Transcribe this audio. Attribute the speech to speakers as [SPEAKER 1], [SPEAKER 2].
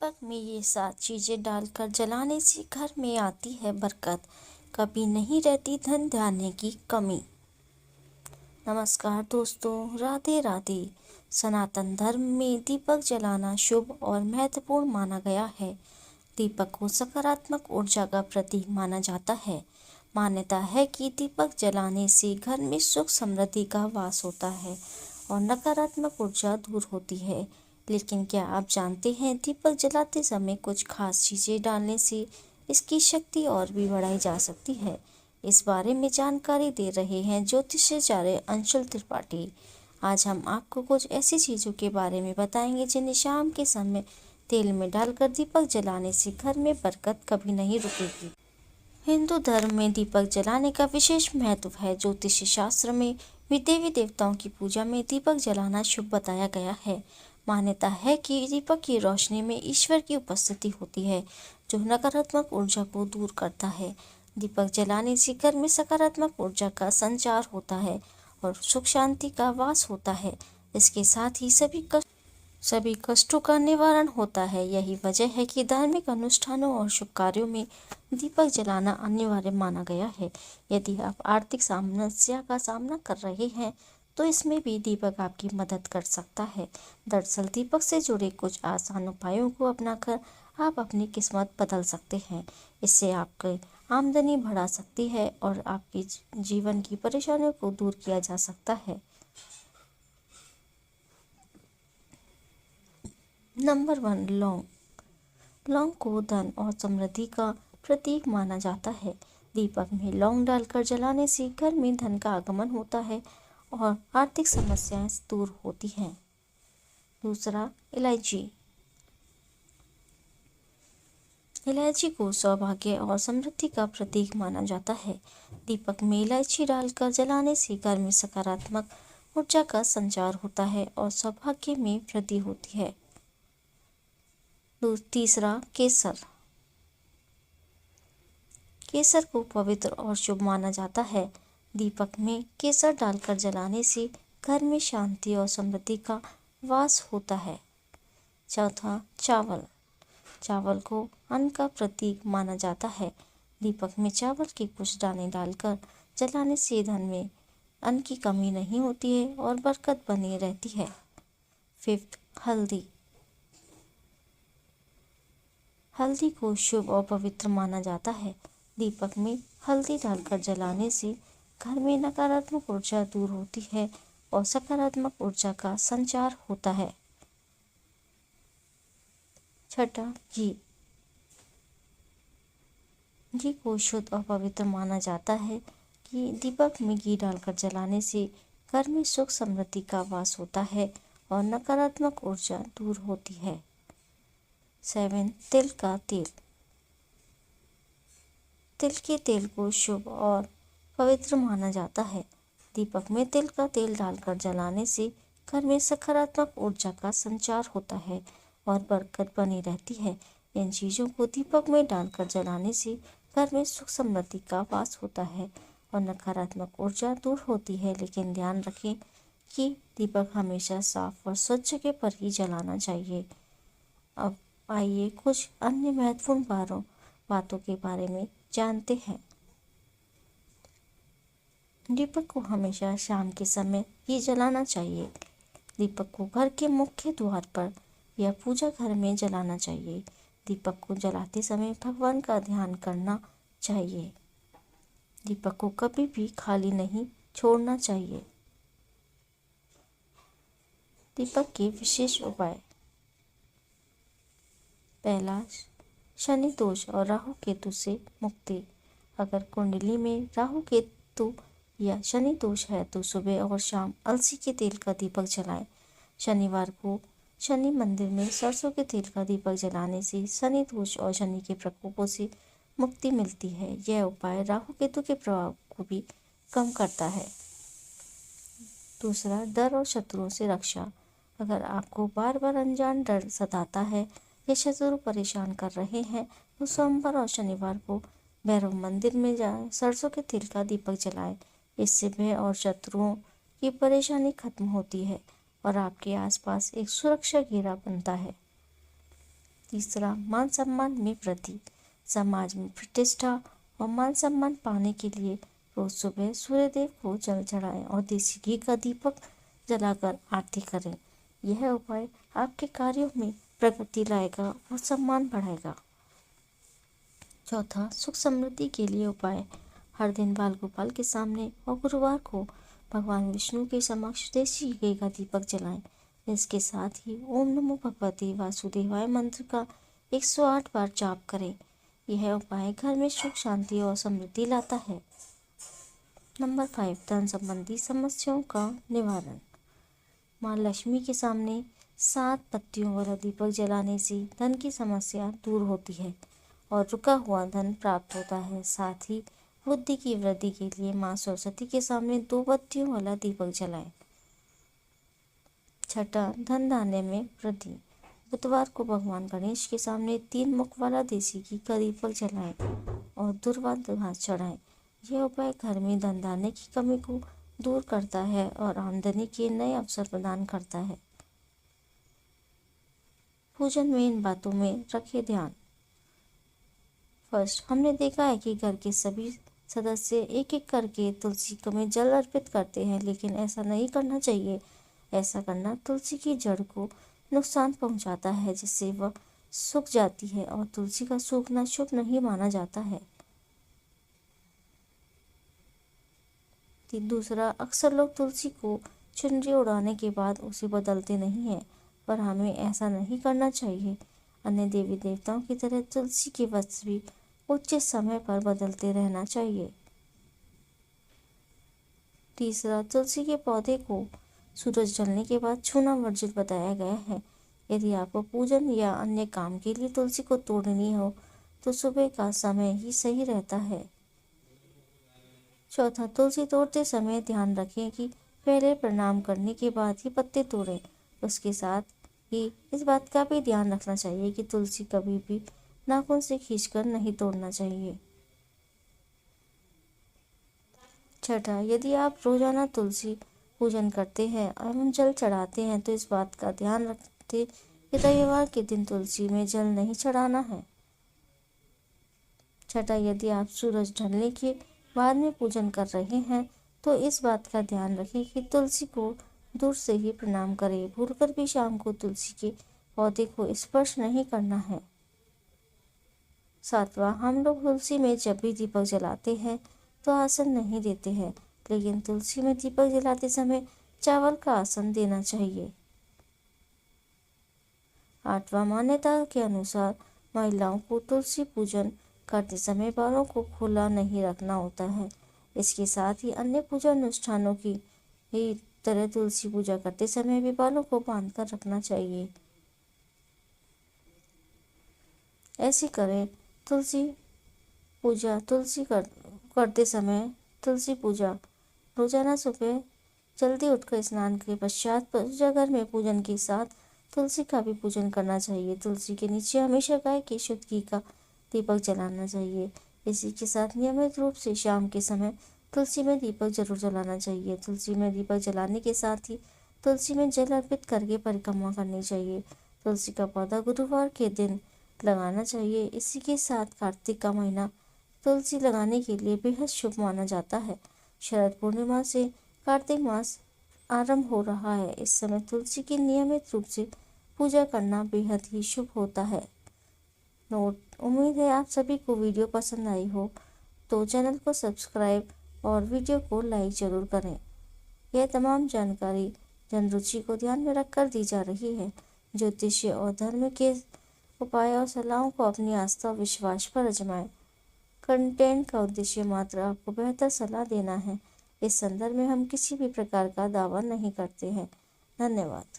[SPEAKER 1] दीपक में ये 7 चीजें डालकर जलाने से घर में आती है बरकत, कभी नहीं रहती धन धान्य की कमी। नमस्कार दोस्तों, राधे राधे। सनातन धर्म में दीपक जलाना शुभ और महत्वपूर्ण माना गया है। दीपक को सकारात्मक ऊर्जा का प्रतीक माना जाता है। मान्यता है कि दीपक जलाने से घर में सुख समृद्धि का वास होता है और नकारात्मक ऊर्जा दूर होती है। लेकिन क्या आप जानते हैं, दीपक जलाते समय कुछ खास चीजें डालने से इसकी शक्ति और भी बढ़ाई जा सकती है। इस बारे में जानकारी दे रहे हैं ज्योतिषाचार्य अंशुल त्रिपाठी। आज हम आपको कुछ ऐसी चीजों के बारे में बताएंगे जिन्हें शाम के समय तेल में डालकर दीपक जलाने से घर में बरकत कभी नहीं रुकेगी। हिंदू धर्म में दीपक जलाने का विशेष महत्व है। ज्योतिष शास्त्र में भी देवी देवताओं की पूजा में दीपक जलाना शुभ बताया गया है। मान्यता है कि दीपक की रोशनी में ईश्वर की उपस्थिति होती है, जो नकारात्मक ऊर्जा को दूर करता है। दीपक जलाने से घर में सकारात्मक ऊर्जा का संचार होता है और सुख शांति का वास होता है। इसके साथ ही सभी कष्टों का निवारण होता है। यही वजह है कि धार्मिक अनुष्ठानों और शुभ कार्यों में दीपक जलाना अनिवार्य माना गया है। यदि आप आर्थिक समस्या का सामना कर रहे हैं तो इसमें भी दीपक आपकी मदद कर सकता है। दरअसल दीपक से जुड़े कुछ आसान उपायों को अपनाकर आप अपनी किस्मत बदल सकते हैं। इससे आपकी आमदनी बढ़ा सकती है और आपकी जीवन की परेशानियों को दूर किया जा सकता है। नंबर 1, लौंग। लौंग को धन और समृद्धि का प्रतीक माना जाता है। दीपक में लौंग डालकर जलाने से घर में धन का आगमन होता है और आर्थिक समस्याएं दूर होती हैं। दूसरा, इलायची। इलायची को सौभाग्य और समृद्धि का प्रतीक माना जाता है। दीपक में इलायची डालकर जलाने से घर में सकारात्मक ऊर्जा का संचार होता है और सौभाग्य में वृद्धि होती है। तीसरा, केसर। केसर को पवित्र और शुभ माना जाता है। दीपक में केसर डालकर जलाने से घर में शांति और समृद्धि का वास होता है। चौथा, चावल। चावल को अन्न का प्रतीक माना जाता है। दीपक में चावल के कुछ दाने डालकर जलाने से धन में अन्न की कमी नहीं होती है और बरकत बनी रहती है। फिफ्थ, हल्दी। हल्दी को शुभ और पवित्र माना जाता है। दीपक में हल्दी डालकर जलाने से घर में नकारात्मक ऊर्जा दूर होती है और सकारात्मक ऊर्जा का संचार होता है। छठा, घी। घी को शुद्ध और पवित्र माना जाता है कि दीपक में घी डालकर जलाने से घर में सुख समृद्धि का वास होता है और नकारात्मक ऊर्जा दूर होती है। 7, तिल का तेल। तिल के तेल को शुभ और पवित्र माना जाता है। दीपक में तिल का तेल डालकर जलाने से घर में सकारात्मक ऊर्जा का संचार होता है और बरकत बनी रहती है। इन चीज़ों को दीपक में डालकर जलाने से घर में सुख समृद्धि का वास होता है और नकारात्मक ऊर्जा दूर होती है। लेकिन ध्यान रखें कि दीपक हमेशा साफ और स्वच्छ जगह पर ही जलाना चाहिए। अब आइए कुछ अन्य महत्वपूर्ण बातों के बारे में जानते हैं। दीपक को हमेशा शाम के समय ही जलाना चाहिए। दीपक को घर के मुख्य द्वार पर या पूजा घर में जलाना चाहिए। दीपक को जलाते समय भगवान का ध्यान करना चाहिए। दीपक को कभी भी खाली नहीं छोड़ना चाहिए। दीपक के विशेष उपाय। पहला, शनि दोष और राहु केतु से मुक्ति। अगर कुंडली में राहु केतु या शनि दोष है तो सुबह और शाम अलसी के तेल का दीपक जलाएं। शनिवार को शनि मंदिर में सरसों के तेल का दीपक जलाने से शनि दोष और शनि के प्रकोपों से मुक्ति मिलती है। यह उपाय राहु केतु के प्रभाव को भी कम करता है। दूसरा, डर और शत्रुओं से रक्षा। अगर आपको बार बार अनजान डर सताता है या शत्रु परेशान कर रहे हैं तो सोमवार और शनिवार को भैरव मंदिर में जाएं, सरसों के तेल का दीपक जलाएं। इससे भय और शत्रुओं की परेशानी खत्म होती है और आपके आसपास एक सुरक्षा घेरा बनता है। तीसरा, मान सम्मान में वृद्धि। समाज में प्रतिष्ठा और मान सम्मान पाने के लिए रोज सुबह सूर्यदेव को जल चढ़ाएं और देसी घी का दीपक जलाकर आरती करें। यह उपाय आपके कार्यों में प्रगति लाएगा और सम्मान बढ़ाएगा। चौथा, सुख समृद्धि के लिए उपाय। हर दिन बाल गोपाल के सामने और गुरुवार को भगवान विष्णु के समक्ष देसी घी का दीपक जलाएं। इसके साथ ही ओम नमो भगवते वासुदेवाय मंत्र का 108 बार जाप करें। यह उपाय घर में सुख, शांति और समृद्धि लाता है। नंबर 5, धन संबंधी समस्याओं का निवारण। माँ लक्ष्मी के सामने 7 पत्तियों वाला दीपक जलाने से धन की समस्या दूर होती है और रुका हुआ धन प्राप्त होता है। साथ ही बुद्धि की वृद्धि के लिए माँ सरस्वती के सामने 2 पत्तियों वाला दीपक जलाएं। छठा, धन धान्य में वृद्धि। बुधवार को भगवान गणेश के सामने 3 मुख वाला देसी घी का दीपक जलाएं और दुर्वा घास चढ़ाएं। यह उपाय घर में धन धान्य की कमी को दूर करता है और आमदनी के नए अवसर प्रदान करता है। पूजन में इन बातों में रखें ध्यान। फर्स्ट, हमने देखा है कि घर के सभी सदस्य एक एक करके तुलसी में जल अर्पित करते हैं, लेकिन ऐसा नहीं करना चाहिए। ऐसा करना तुलसी की जड़ को नुकसान पहुंचाता है, जिससे वह सूख जाती है और तुलसी का सूखना शुभ नहीं माना जाता है। दूसरा, अक्सर लोग तुलसी को चुनरी उड़ाने के बाद उसे बदलते नहीं हैं, पर हमें ऐसा नहीं करना चाहिए। अन्य देवी देवताओं की तरह तुलसी के वस्त्र भी उचित समय पर बदलते रहना चाहिए। तीसरा, तुलसी के पौधे को सूरज ढलने के बाद छूना वर्जित बताया गया है। यदि आपको पूजन या अन्य काम के लिए तुलसी को तोड़नी हो तो सुबह का समय ही सही रहता है। चौथा, तुलसी तोड़ते समय ध्यान रखें कि पहले प्रणाम करने के बाद ही पत्ते तोड़ें। उसके साथ ही इस बात का भी ध्यान रखना चाहिए कि तुलसी कभी भी नाखून से खींचकर नहीं तोड़ना चाहिए। छठा, यदि आप रोजाना तुलसी पूजन करते हैं एवं जल चढ़ाते हैं तो इस बात का ध्यान रखते कि रविवार के दिन तुलसी में जल नहीं चढ़ाना है। छठा, यदि आप सूरज ढलने के बाद में पूजन कर रहे हैं तो इस बात का ध्यान रखें कि तुलसी को दूर से ही प्रणाम करें। भूलकर भी शाम को तुलसी के पौधे को स्पर्श नहीं करना है। सातवां, हम लोग तुलसी में जब भी दीपक जलाते हैं तो आसन नहीं देते हैं, लेकिन तुलसी में दीपक जलाते समय चावल का आसन देना चाहिए। आठवां, मान्यता के अनुसार महिलाओं को तुलसी पूजन करते समय बालों को खुला नहीं रखना होता है। इसके साथ ही अन्य पूजा अनुष्ठानों की ही तरह तुलसी पूजा करते समय भी बालों को बांधकर रखना चाहिए। ऐसे करें तुलसी पूजा करते समय तुलसी पूजा रोजाना सुबह जल्दी उठकर स्नान के पश्चात पूजा घर में पूजन के साथ तुलसी का भी पूजन करना चाहिए। तुलसी के नीचे हमेशा गाय के शुद्ध घी का दीपक जलाना चाहिए। इसी के साथ नियमित रूप से शाम के समय तुलसी में दीपक जरूर जलाना चाहिए। तुलसी में दीपक जलाने के साथ ही तुलसी में जल अर्पित करके परिक्रमा करनी चाहिए। तुलसी का पौधा गुरुवार के दिन लगाना चाहिए। इसी के साथ कार्तिक का महीना तुलसी लगाने के लिए बेहद शुभ माना जाता है। शरद पूर्णिमा से कार्तिक मास आरंभ हो रहा है। इस समय तुलसी की नियमित रूप से पूजा करना बेहद ही शुभ होता है। नोट, उम्मीद है आप सभी को वीडियो पसंद आई हो, तो चैनल को सब्सक्राइब और वीडियो को लाइक जरूर करें। यह तमाम जानकारी जन रुचि को ध्यान में रखकर दी जा रही है। ज्योतिषीय और धर्म के उपाय और सलाहों को अपनी आस्था और विश्वास पर आजमाएं। कंटेंट का उद्देश्य मात्र आपको बेहतर सलाह देना है। इस संदर्भ में हम किसी भी प्रकार का दावा नहीं करते हैं। धन्यवाद।